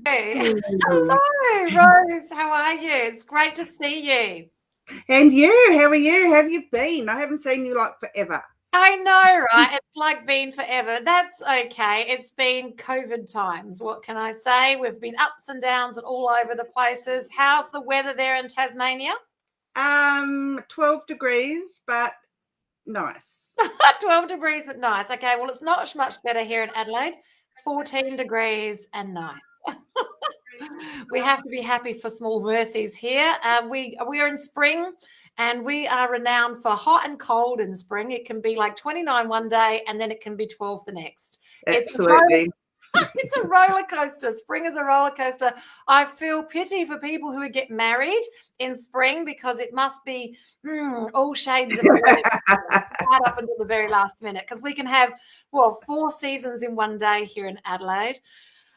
Hey. Hello. Hello, Rose. How are you? It's great to see you. And you, how are you? How have you been? I haven't seen you like forever. I know, right? It's like been forever. That's okay. It's been COVID times. What can I say? We've been ups and downs and all over the places. How's the weather there in Tasmania? 12 degrees, but nice. 12 degrees, but nice. Okay, well, it's not much better here in Adelaide. 14 degrees and nice. We have to be happy for small mercies here. We are in spring, and we are renowned for hot and cold in spring. It can be like 29 one day, and then it can be 12 the next. Absolutely. It's a roller coaster. Spring is a roller coaster. I feel pity for people who get married in spring because it must be all shades of blue right up until the very last minute, because we can have, 4 seasons in one day here in Adelaide.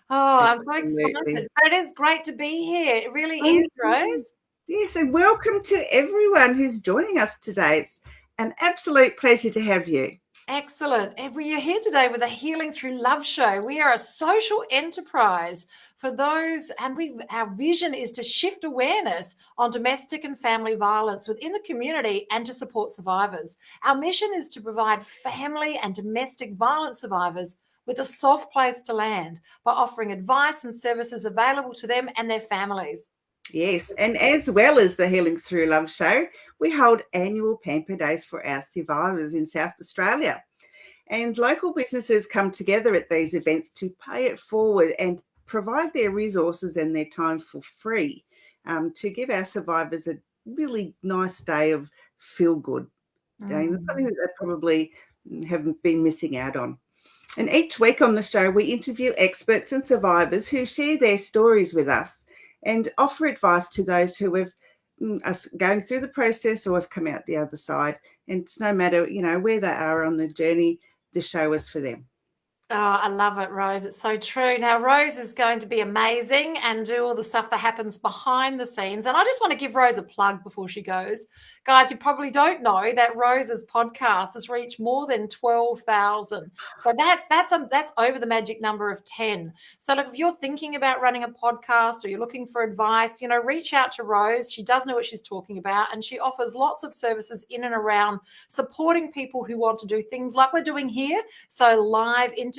Oh, I'm so Absolutely. excited. But it is great to be here. It really Oh, is, Rose. yes, and welcome to everyone who's joining us today. It's an absolute pleasure to have you. Excellent. And we are here today with a Healing Through Love show. We are a social enterprise for those, and our vision is to shift awareness on domestic and family violence within the community and to support survivors. Our mission is to provide family and domestic violence survivors with a soft place to land by offering advice and services available to them and their families. Yes, and as well as the Healing Through Love show, we hold annual Pamper Days for our survivors in South Australia. And local businesses come together at these events to pay it forward and provide their resources and their time for free to give our survivors a really nice day of feel good. Something that they probably haven't been missing out on. And each week on the show, we interview experts and survivors who share their stories with us and offer advice to those who have us going through the process or have come out the other side. And it's no matter, where they are on the journey, the show is for them. Oh, I love it, Rose. It's so true. Now, Rose is going to be amazing and do all the stuff that happens behind the scenes. And I just want to give Rose a plug before she goes. Guys, you probably don't know that Rose's podcast has reached more than 12,000. So that's over the magic number of 10. So look, if you're thinking about running a podcast or you're looking for advice, reach out to Rose. She does know what she's talking about, and she offers lots of services in and around supporting people who want to do things like we're doing here. So live interviews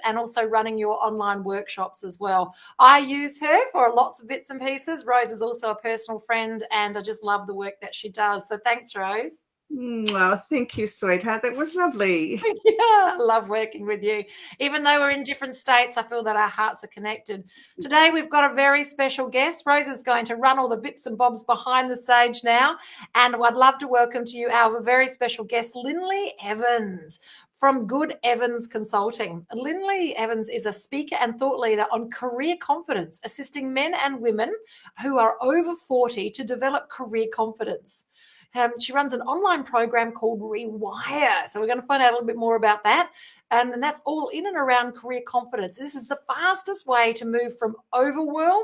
and also running your online workshops as well. I use her for lots of bits and pieces. Rose is also a personal friend, and I just love the work that she does. So thanks, Rose. Well, thank you, sweetheart. That was lovely. Yeah, I love working with you. Even though we're in different states, I feel that our hearts are connected. Today, we've got a very special guest. Rose is going to run all the bits and bobs behind the stage now. And I'd love to welcome to you our very special guest, Lynley Evans from Good Evans Consulting. Lynley Evans is a speaker and thought leader on career confidence, assisting men and women who are over 40 to develop career confidence. She runs an online program called Rewire. So we're going to find out a little bit more about that. And that's all in and around career confidence. This is the fastest way to move from overwhelm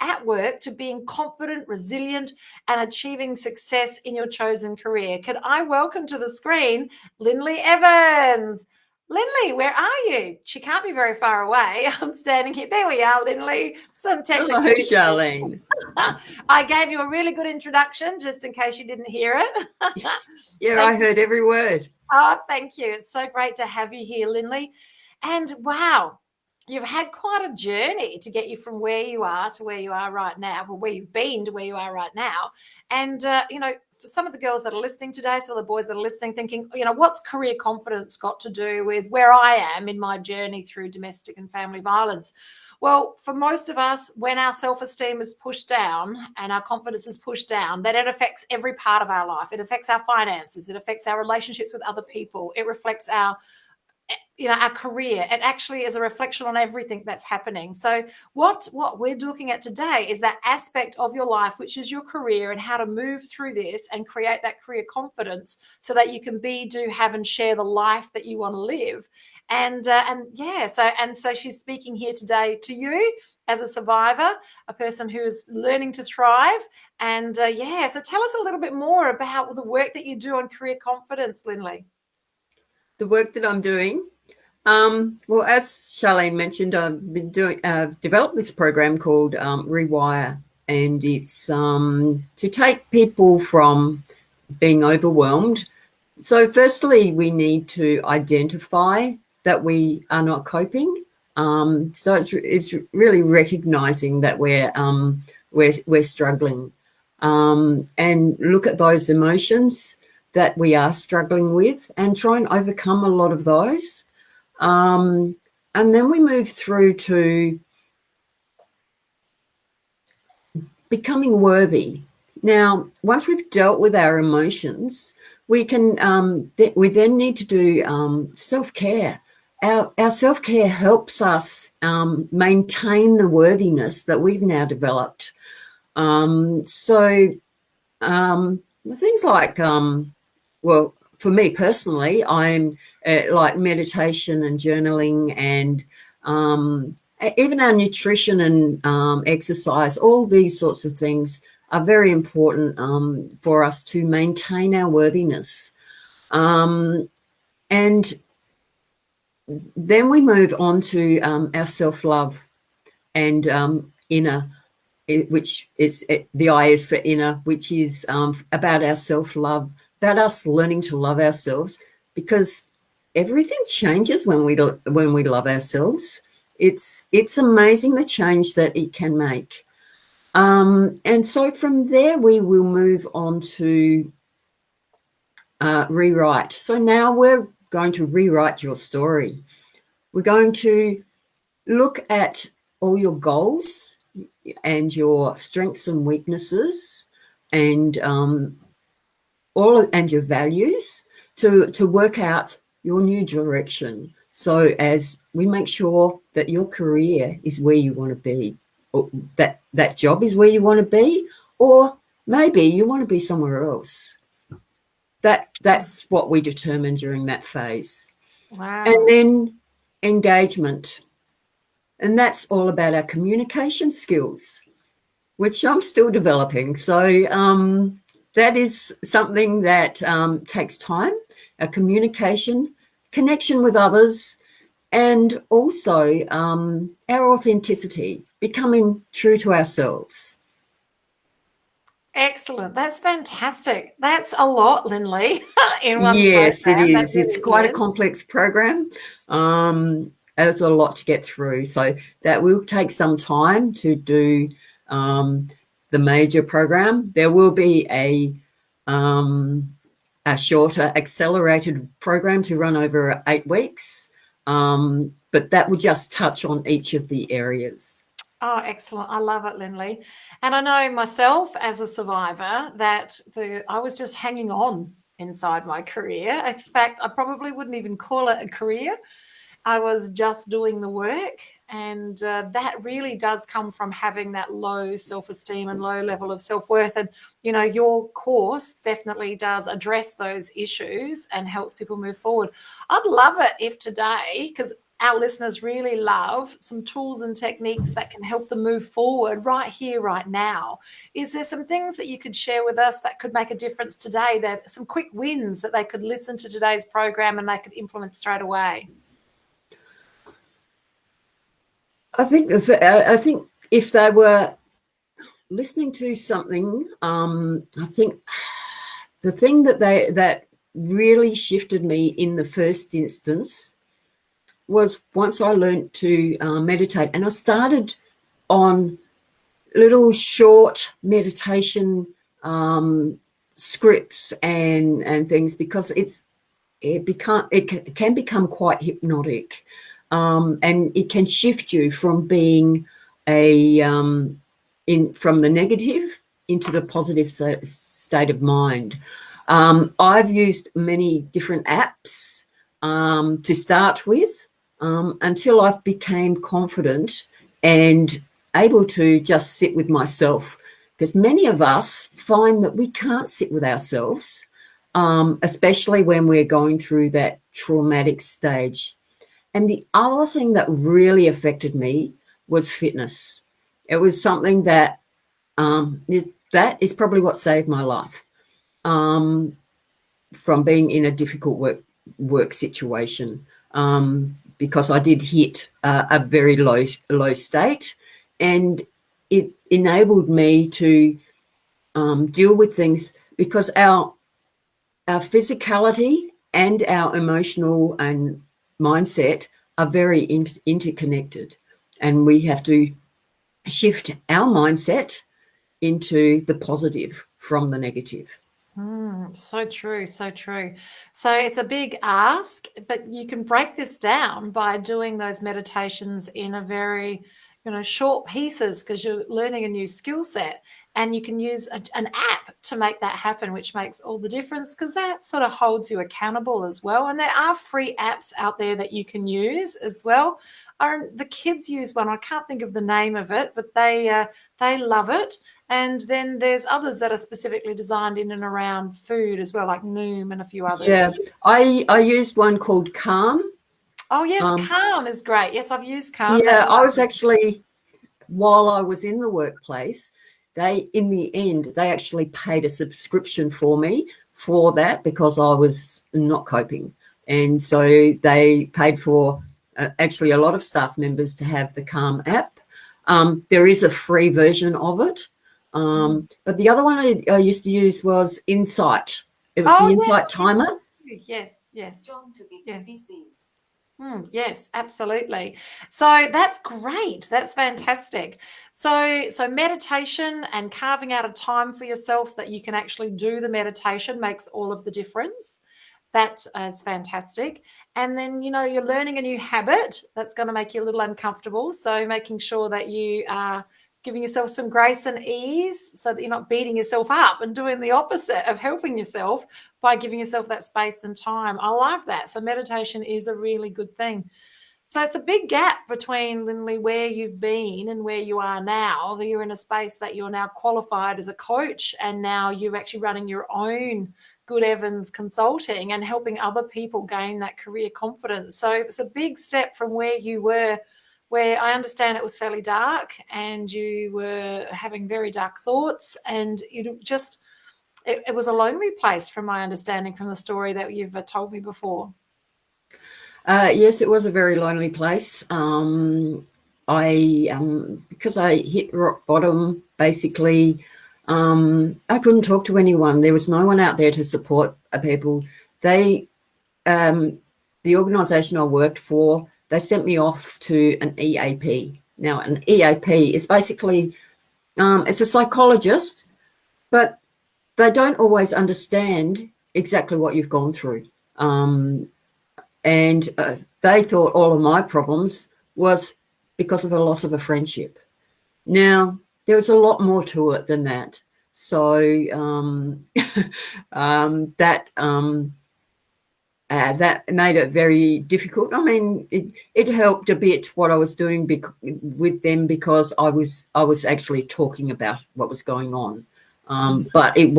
at work to being confident, resilient, and achieving success in your chosen career. Can I welcome to the screen Lynley Evans? Lynley, where are you? She can't be very far away. I'm standing here. There we are, Lynley. Some technical. Hello, Charlene. I gave you a really good introduction just in case you didn't hear it. Yeah, I heard every word. Oh, thank you. It's so great to have you here, Lynley. And wow, you've had quite a journey to get you from where you are to where you are right now, or where you've been to where you are right now. And, for some of the girls that are listening today, some of the boys that are listening, thinking, what's career confidence got to do with where I am in my journey through domestic and family violence? Well, for most of us, when our self-esteem is pushed down and our confidence is pushed down, then it affects every part of our life. It affects our finances. It affects our relationships with other people. It reflects our career. It actually is a reflection on everything that's happening. So what we're looking at today is that aspect of your life, which is your career, and how to move through this and create that career confidence so that you can be, do, have, and share the life that you want to live. So she's speaking here today to you as a survivor, a person who is learning to thrive. And so tell us a little bit more about the work that you do on career confidence, Lynley. The work that I'm doing, Well, as Charlene mentioned, I've been developed this program called Rewire, and it's to take people from being overwhelmed. So firstly, we need to identify that we are not coping. So it's really recognizing that we're struggling, and look at those emotions that we are struggling with and try and overcome a lot of those. And then we move through to becoming worthy. Now, once we've dealt with our emotions, we can we then need to do self-care. Our self-care helps us maintain the worthiness that we've now developed. Things like, well, for me personally, I'm like meditation and journaling, and even our nutrition and exercise, all these sorts of things are very important for us to maintain our worthiness. And then we move on to our self-love and inner, which is the I is for inner, which is about our self-love, about us learning to love ourselves, because everything changes when we love ourselves. It's amazing the change that it can make. And so from there we will move on to rewrite. So now we're going to rewrite your story. We're going to look at all your goals and your strengths and weaknesses, and your values to work out your new direction. So as we make sure that your career is where you want to be, or that job is where you want to be, or maybe you want to be somewhere else. That's what we determine during that phase. Wow. And then engagement. And that's all about our communication skills, which I'm still developing. So that is something that takes time, our communication, connection with others, and also our authenticity, becoming true to ourselves. Excellent. That's fantastic. That's a lot, Lynley, in one Yes, it program. is. It's quite a complex program. There's a lot to get through. So that will take some time to do the major program. There will be a shorter accelerated program to run over 8 weeks, but that will just touch on each of the areas. Oh, excellent. I love it, Lynley. And I know myself as a survivor that I was just hanging on inside my career. In fact, I probably wouldn't even call it a career. I was just doing the work. And that really does come from having that low self-esteem and low level of self-worth. And, you know, your course definitely does address those issues and helps people move forward. I'd love it if today, because our listeners really love some tools and techniques that can help them move forward right here, right now. Is there some things that you could share with us that could make a difference today, that some quick wins that they could listen to today's program and they could implement straight away? I think if they were listening to something, I think the thing that really shifted me in the first instance was once I learned to meditate, and I started on little short meditation scripts and things, because it can become quite hypnotic, and it can shift you from being from the negative into the positive state of mind. I've used many different apps to start with, until I became confident and able to just sit with myself, because many of us find that we can't sit with ourselves, especially when we're going through that traumatic stage. And the other thing that really affected me was fitness. It was something that that is probably what saved my life from being in a difficult work situation. because I did hit a very low state, and it enabled me to deal with things, because our physicality and our emotional and mindset are very interconnected, and we have to shift our mindset into the positive from the negative. So true, so true. So it's a big ask, but you can break this down by doing those meditations in a very, short pieces, because you're learning a new skill set, and you can use an app to make that happen, which makes all the difference, because that sort of holds you accountable as well. And there are free apps out there that you can use as well. The kids use one. I can't think of the name of it, but they love it. And then there's others that are specifically designed in and around food as well, like Noom and a few others. Yeah, I used one called Calm. Oh, yes, Calm is great. Yes, I've used Calm. Yeah, That's I was actually, while I was in the workplace, in the end, they actually paid a subscription for me for that, because I was not coping. And so they paid for actually a lot of staff members to have the Calm app. There is a free version of it. But the other one I used to use was Insight. It was the Insight timer. Yes. Yes, absolutely. So that's great. That's fantastic. So meditation and carving out a time for yourself so that you can actually do the meditation makes all of the difference. That is fantastic. And then, you're learning a new habit that's going to make you a little uncomfortable. So making sure that you are giving yourself some grace and ease, so that you're not beating yourself up and doing the opposite of helping yourself by giving yourself that space and time. I love that. So meditation is a really good thing. So it's a big gap between, Lindley, where you've been and where you are now. You're in a space that you're now qualified as a coach, and now you're actually running your own Good Evans Consulting and helping other people gain that career confidence. So it's a big step from where you were, where I understand it was fairly dark and you were having very dark thoughts, and it was a lonely place, from my understanding from the story that you've told me before. Yes, it was a very lonely place. Because I hit rock bottom, basically, I couldn't talk to anyone. There was no one out there to support people. The organisation I worked for, they sent me off to an EAP. Now, an EAP is basically, it's a psychologist, but they don't always understand exactly what you've gone through. And they thought all of my problems was because of a loss of a friendship. Now, there was a lot more to it than that. So that made it very difficult. I mean, it helped a bit what I was doing with them, because I was actually talking about what was going on. But it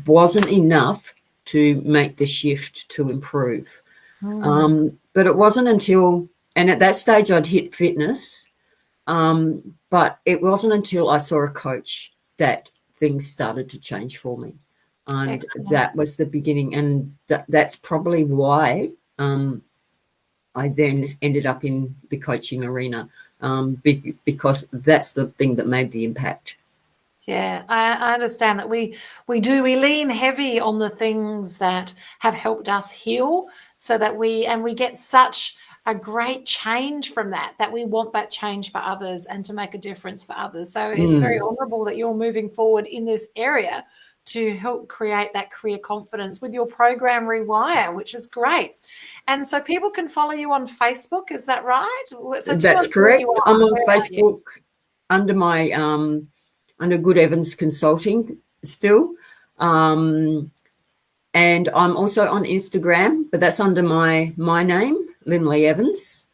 wasn't enough to make the shift to improve. But it wasn't until, and at that stage I'd hit fitness, but it wasn't until I saw a coach that things started to change for me. And excellent. That was the beginning. And that's probably why I then ended up in the coaching arena, because that's the thing that made the impact. Yeah, I understand that we lean heavy on the things that have helped us heal, so that we get such a great change from that we want that change for others and to make a difference for others. So it's very honourable that you're moving forward in this area to help create that career confidence with your program Rewire, which is great. And so people can follow you on Facebook, is that right? So that's correct. I'm on Facebook under my under Good Evans Consulting still. And I'm also on Instagram, but that's under my name, Lynley Evans.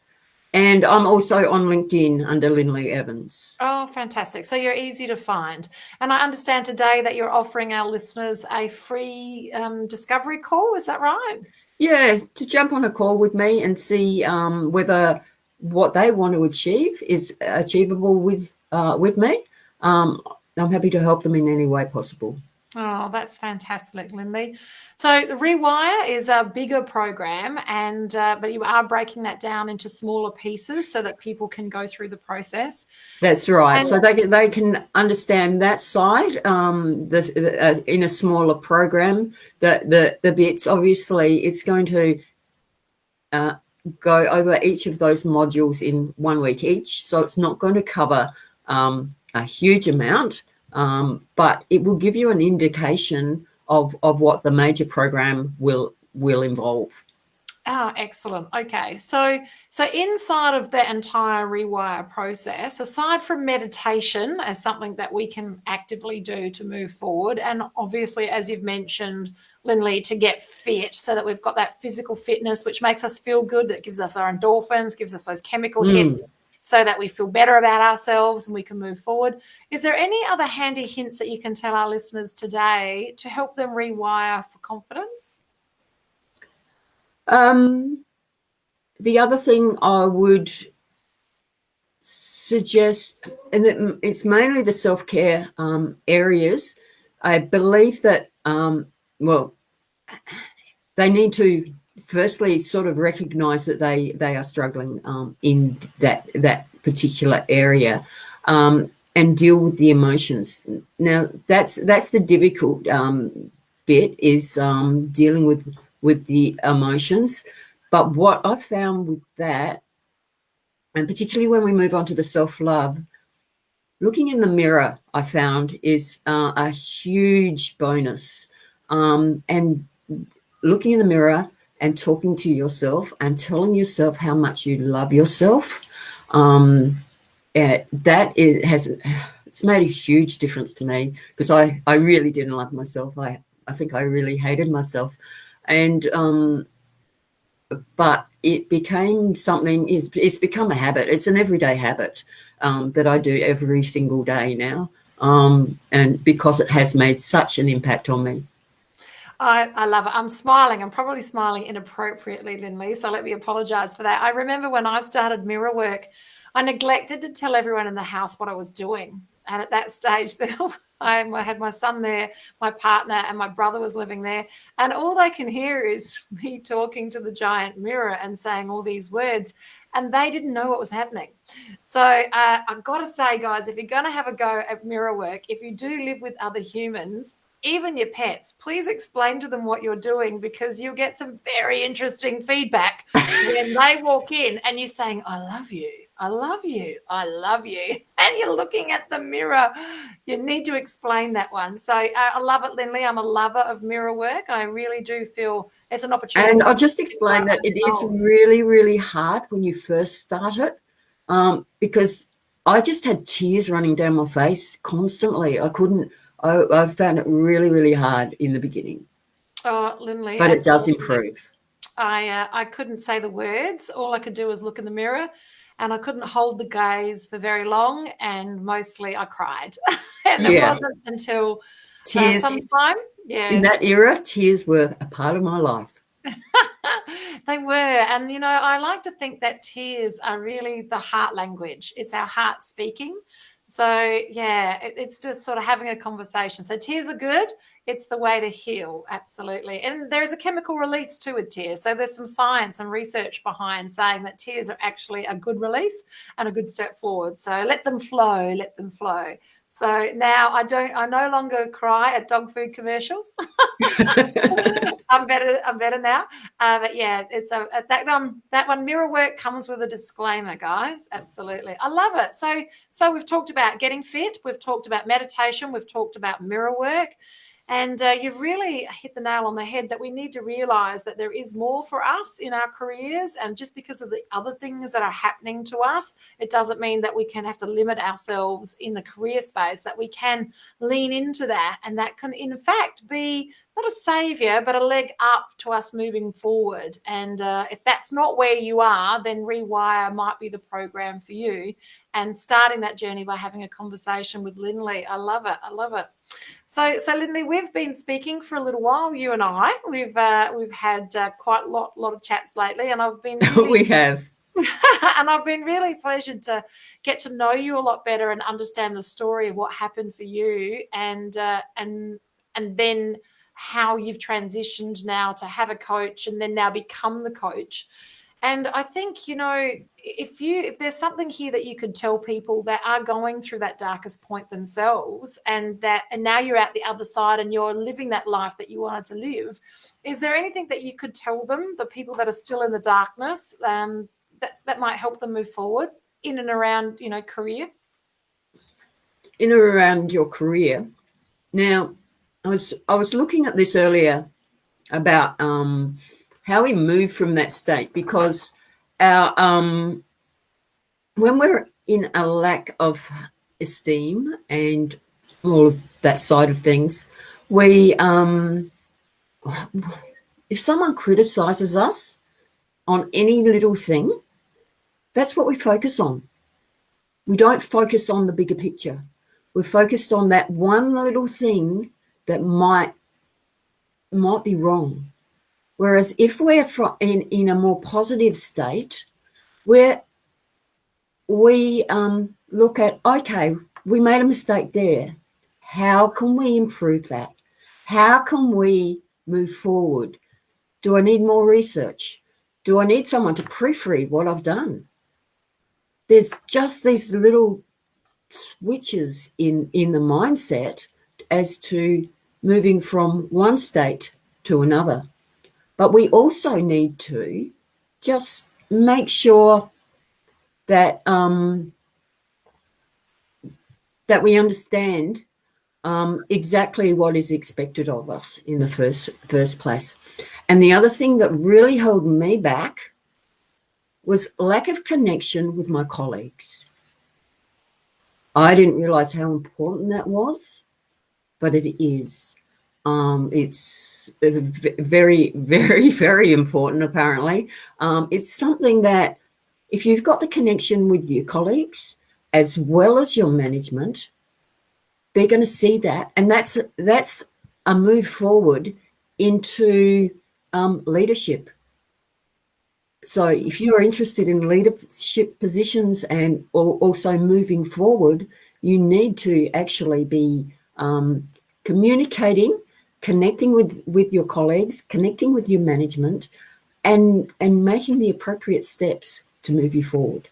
And I'm also on LinkedIn under Lindley Evans. Oh, fantastic. So you're easy to find. And I understand today that you're offering our listeners a free discovery call. Is that right? Yeah, to jump on a call with me and see whether what they want to achieve is achievable with me. I'm happy to help them in any way possible. Oh, that's fantastic, Lindley. So the Rewire is a bigger program, and but you are breaking that down into smaller pieces so that people can go through the process. That's right. And So they can understand that side in a smaller program. The bits, obviously, it's going to go over each of those modules in 1 week each. So it's not going to cover a huge amount, but it will give you an indication of what the major program will involve. Oh, excellent. Okay. So inside of the entire Rewire process, aside from meditation as something that we can actively do to move forward, and obviously, as you've mentioned, Lindley, to get fit so that we've got that physical fitness, which makes us feel good, that gives us our endorphins, gives us those chemical hits so that we feel better about ourselves and we can move forward. Is there any other handy hints that you can tell our listeners today to help them rewire for confidence? The other thing I would suggest, and it's mainly the self-care areas, I believe that, they need to firstly sort of recognise that they are struggling in that particular area, and deal with the emotions. Now, that's the difficult bit, is dealing with the emotions. But what I've found with that, and particularly when we move on to the self-love, looking in the mirror, I found, is a huge bonus. And looking in the mirror and talking to yourself and telling yourself how much you love yourself, it's made a huge difference to me, because I really didn't love myself. I think I really hated myself. And but it became something, it's become a habit. It's an everyday habit that I do every single day now, and because it has made such an impact on me. I love it. I'm smiling. I'm probably smiling inappropriately, Lindley, so let me apologise for that. I remember when I started mirror work, I neglected to tell everyone in the house what I was doing. And at that stage, I had my son there, my partner, and my brother was living there. And all they can hear is me talking to the giant mirror and saying all these words. And they didn't know what was happening. So I've got to say, guys, if you're going to have a go at mirror work, if you do live with other humans, even your pets, please explain to them what you're doing, because you'll get some very interesting feedback when they walk in and you're saying, I love you, I love you, I love you. And you're looking at the mirror. You need to explain that one. So I love it, Lindley. I'm a lover of mirror work. I really do feel it's an opportunity. And I'll just explain that it is really, really hard when you first start it, because I just had tears running down my face constantly. I found it really, really hard in the beginning. Oh, Lindley. But it does improve. I couldn't say the words. All I could do was look in the mirror, and I couldn't hold the gaze for very long, and mostly I cried. And it wasn't until sometime. Yeah. In that era, tears were a part of my life. They were. And, I like to think that tears are really the heart language. It's our heart speaking. So, yeah, it's just sort of having a conversation. So tears are good. It's the way to heal. Absolutely. And there is a chemical release too with tears. So there's some science and research behind saying that tears are actually a good release and a good step forward. So let them flow, let them flow. So now I no longer cry at dog food commercials. I'm better now. But yeah, it's that one mirror work comes with a disclaimer, guys. Absolutely. I love it. So we've talked about getting fit. We've talked about meditation. We've talked about mirror work. And you've really hit the nail on the head that we need to realize that there is more for us in our careers. And just because of the other things that are happening to us, it doesn't mean that we can have to limit ourselves in the career space, that we can lean into that. And that can, in fact, be not a savior, but a leg up to us moving forward. And if that's not where you are, then Rewire might be the program for you. And starting that journey by having a conversation with Lynley. I love it. I love it. So Lindley, we've been speaking for a little while, you and I. We've had quite a lot of chats lately, and I've been we have. And I've been really pleasured to get to know you a lot better and understand the story of what happened for you, and and then how you've transitioned now to have a coach and then now become the coach. And I think, you know, if there's something here that you could tell people that are going through that darkest point themselves, and now you're at the other side and you're living that life that you wanted to live, is there anything that you could tell them, the people that are still in the darkness, that might help them move forward in and around, you know, career? In and around your career. Now, I was looking at this earlier about how we move from that state, because our when we're in a lack of esteem and all of that side of things, we if someone criticizes us on any little thing, that's what we focus on. We don't focus on the bigger picture. We're focused on that one little thing that might be wrong. Whereas if we're in a more positive state, where we look at, okay, we made a mistake there. How can we improve that? How can we move forward? Do I need more research? Do I need someone to proofread what I've done? There's just these little switches in the mindset as to moving from one state to another. But we also need to just make sure that that we understand exactly what is expected of us in the first place. And the other thing that really held me back was lack of connection with my colleagues. I didn't realize how important that was, but it is. It's very, very, very important, apparently. It's something that if you've got the connection with your colleagues as well as your management, they're going to see that. And that's a move forward into leadership. So if you're interested in leadership positions and also moving forward, you need to actually be communicating, connecting with your colleagues, connecting with your management, and making the appropriate steps to move you forward.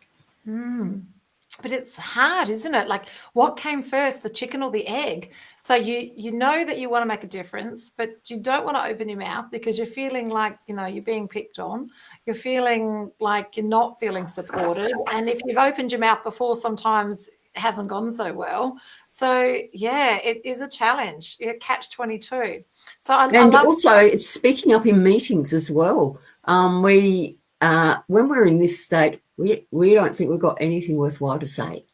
But it's hard, isn't it? Like, what came first, the chicken or the egg? So you know that you want to make a difference, but you don't want to open your mouth because you're feeling like, you know, you're being picked on. You're feeling like you're not feeling supported. And if you've opened your mouth before, sometimes it hasn't gone so well. So, yeah, it is a challenge. Catch-22. So I love also it's speaking up in meetings as well. When we're in this state, we don't think we've got anything worthwhile to say.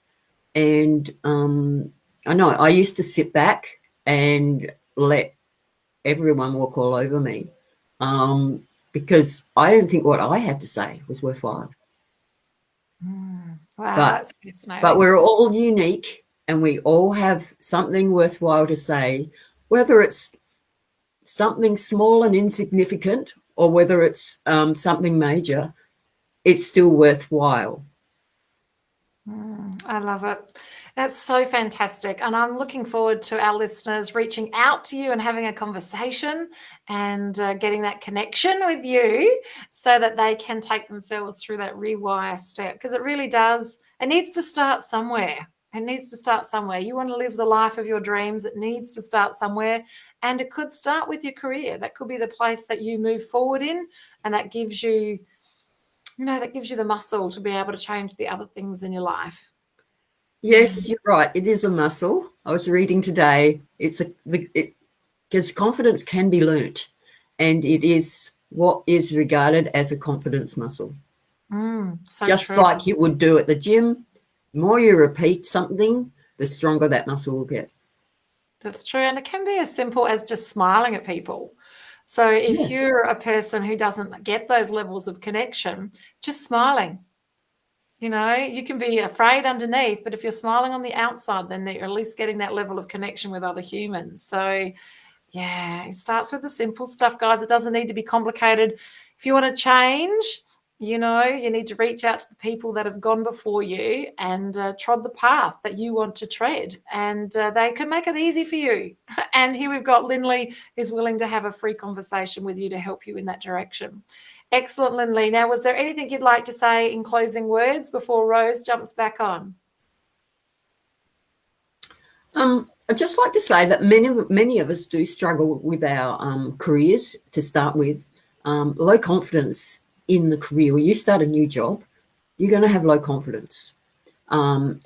And I know I used to sit back and let everyone walk all over me because I didn't think what I had to say was worthwhile. Wow, that's fascinating. But we're all unique and we all have something worthwhile to say, whether it's something small and insignificant or whether it's something major, it's still worthwhile. I love it. That's so fantastic. And I'm looking forward to our listeners reaching out to you and having a conversation and getting that connection with you so that they can take themselves through that rewire step, because it really does. It needs to start somewhere. It needs to start somewhere. You want to live the life of your dreams. It needs to start somewhere. And it could start with your career. That could be the place that you move forward in, and that gives you, you know, that gives you the muscle to be able to change the other things in your life. Yes, you're right. It is a muscle. I was reading today. Because confidence can be learnt, and it is what is regarded as a confidence muscle. So just true. like you would do at the gym. The more you repeat something, the stronger that muscle will get. That's true. And it can be as simple as just smiling at people. So if you're a person who doesn't get those levels of connection, just smiling. You know, you can be afraid underneath, but if you're smiling on the outside, then you're at least getting that level of connection with other humans. So, yeah, it starts with the simple stuff, guys. It doesn't need to be complicated. If you want to change, You know, you need to reach out to the people that have gone before you and trod the path that you want to tread, and they can make it easy for you. And here we've got Lynley is willing to have a free conversation with you to help you in that direction. Excellent, Lynley. Now, was there anything you'd like to say in closing words before Rose jumps back on? I'd just like to say that many of us do struggle with our careers to start with. Low confidence in the career. When you start a new job, you're going to have low confidence, and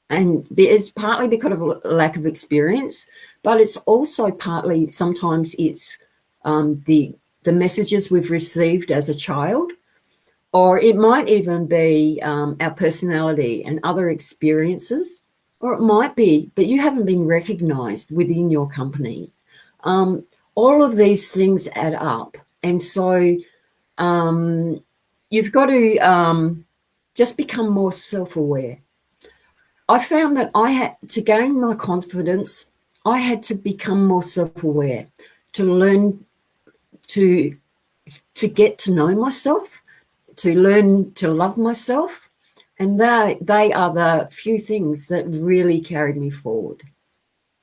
it's partly because of lack of experience, but it's also partly sometimes it's the messages we've received as a child, or it might even be our personality and other experiences, or it might be that you haven't been recognised within your company. All of these things add up. And so you've got to just become more self-aware. I found that I had to gain my confidence, I had to become more self-aware, to learn to get to know myself, to learn to love myself. And they are the few things that really carried me forward.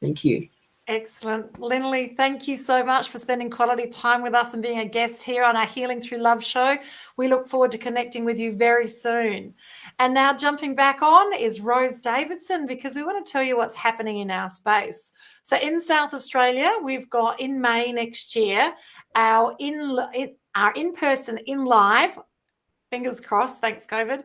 Thank you. Excellent. Lynley, thank you so much for spending quality time with us and being a guest here on our Healing Through Love show. We look forward to connecting with you very soon. And now jumping back on is Rose Davidson, because we want to tell you what's happening in our space. So in South Australia, we've got in May next year, our in-person, in-live, fingers crossed, thanks COVID,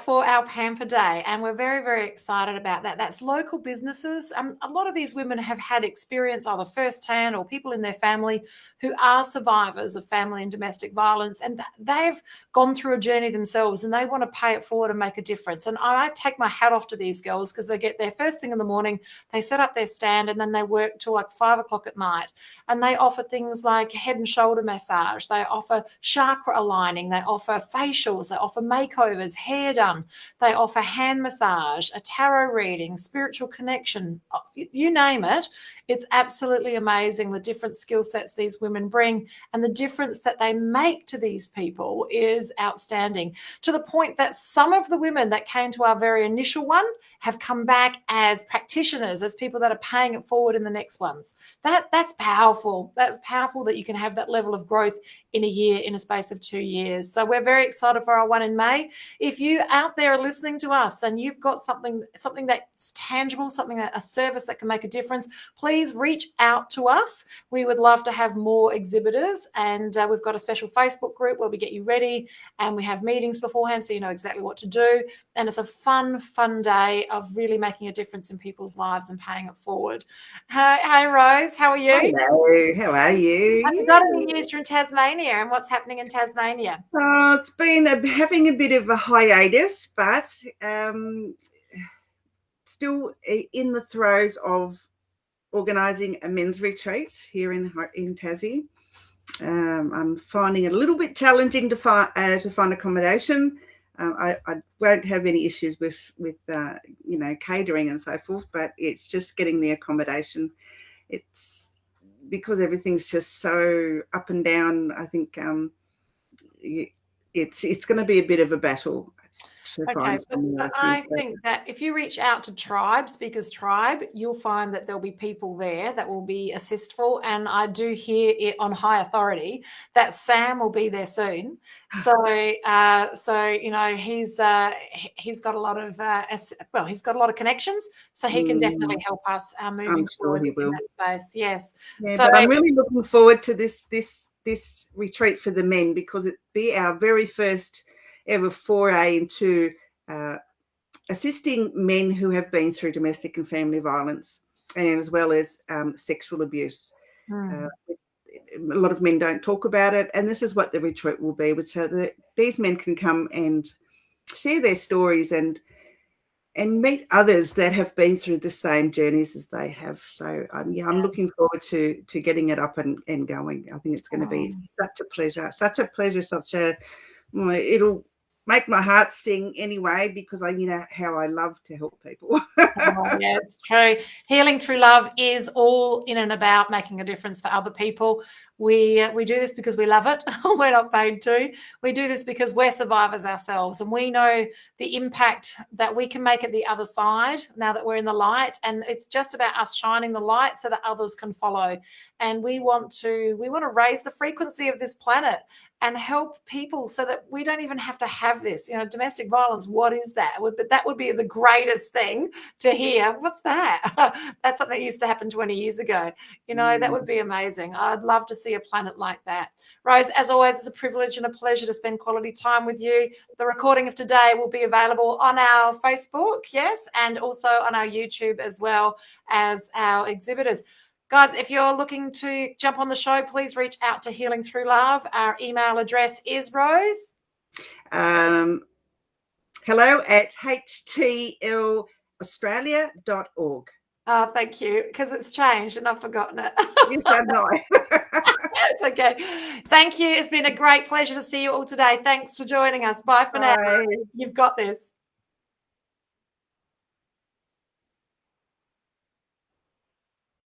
for our Pamper Day. And we're very, very excited about that. That's local businesses. A lot of these women have had experience either firsthand or people in their family who are survivors of family and domestic violence. And they've gone through a journey themselves and they want to pay it forward and make a difference. And I take my hat off to these girls because they get there first thing in the morning, they set up their stand and then they work till like 5 o'clock at night. And they offer things like head and shoulder massage. They offer chakra aligning. They offer facials, they offer makeovers, hair done, they offer hand massage, a tarot reading, spiritual connection, you name it. It's absolutely amazing the different skill sets these women bring, and the difference that they make to these people is outstanding, to the point that some of the women that came to our very initial one have come back as practitioners, as people that are paying it forward in the next ones. That's powerful. That's powerful that you can have that level of growth in a year, in a space of 2 years. So we're very excited for our one in May. If you out there are listening to us and you've got something that's tangible, a service that can make a difference, please reach out to us. We would love to have more exhibitors, and we've got a special Facebook group where we get you ready and we have meetings beforehand so you know exactly what to do. And it's a fun day of really making a difference in people's lives and paying it forward. Hi Rose, how are you? Hello, how are you? Have you got any news from Tasmania and what's happening in Tasmania? It's been having a bit of a hiatus, but still in the throes of organising a men's retreat here in Tassie. I'm finding it a little bit challenging to find accommodation. I won't have any issues with catering and so forth, but it's just getting the accommodation. It's because everything's just so up and down. I think it's going to be a bit of a battle. Okay, but I think that if you reach out to Tribe, Speakers Tribe, you'll find that there'll be people there that will be assistful. And I do hear it on high authority that Sam will be there soon. So you know, he's got a lot of he's got a lot of connections, so he can definitely help us moving forward in that space. Yes. Yeah, so but I'm really looking forward to this retreat for the men, because it'd be our very first ever foray into assisting men who have been through domestic and family violence, and as well as sexual abuse. A lot of men don't talk about it, and this is what the retreat will be, so that these men can come and share their stories and meet others that have been through the same journeys as they have. So I'm looking forward to getting it up and going. I think it's going to be such a pleasure, it'll make my heart sing anyway, because you know how I love to help people. Oh, yeah, it's true. Healing through love is all in and about making a difference for other people. We do this because we love it. We're not paid to. We do this because we're survivors ourselves, and we know the impact that we can make at the other side now that we're in the light. And it's just about us shining the light so that others can follow. And we want to raise the frequency of this planet and help people so that we don't even have to have this. You know, domestic violence, what is that? But that would be the greatest thing to hear. What's that? That's something that used to happen 20 years ago. You know, that would be amazing. I'd love to see a planet like that. Rose, as always, it's a privilege and a pleasure to spend quality time with you. The recording of today will be available on our Facebook, yes, and also on our YouTube as well as our exhibitors. Guys, if you're looking to jump on the show, please reach out to Healing Through Love. Our email address is Rose. hello@htlaustralia.org. Oh, thank you, because it's changed and I've forgotten it. Yes, I know. It's okay. Thank you. It's been a great pleasure to see you all today. Thanks for joining us. Bye for now. Bye. You've got this.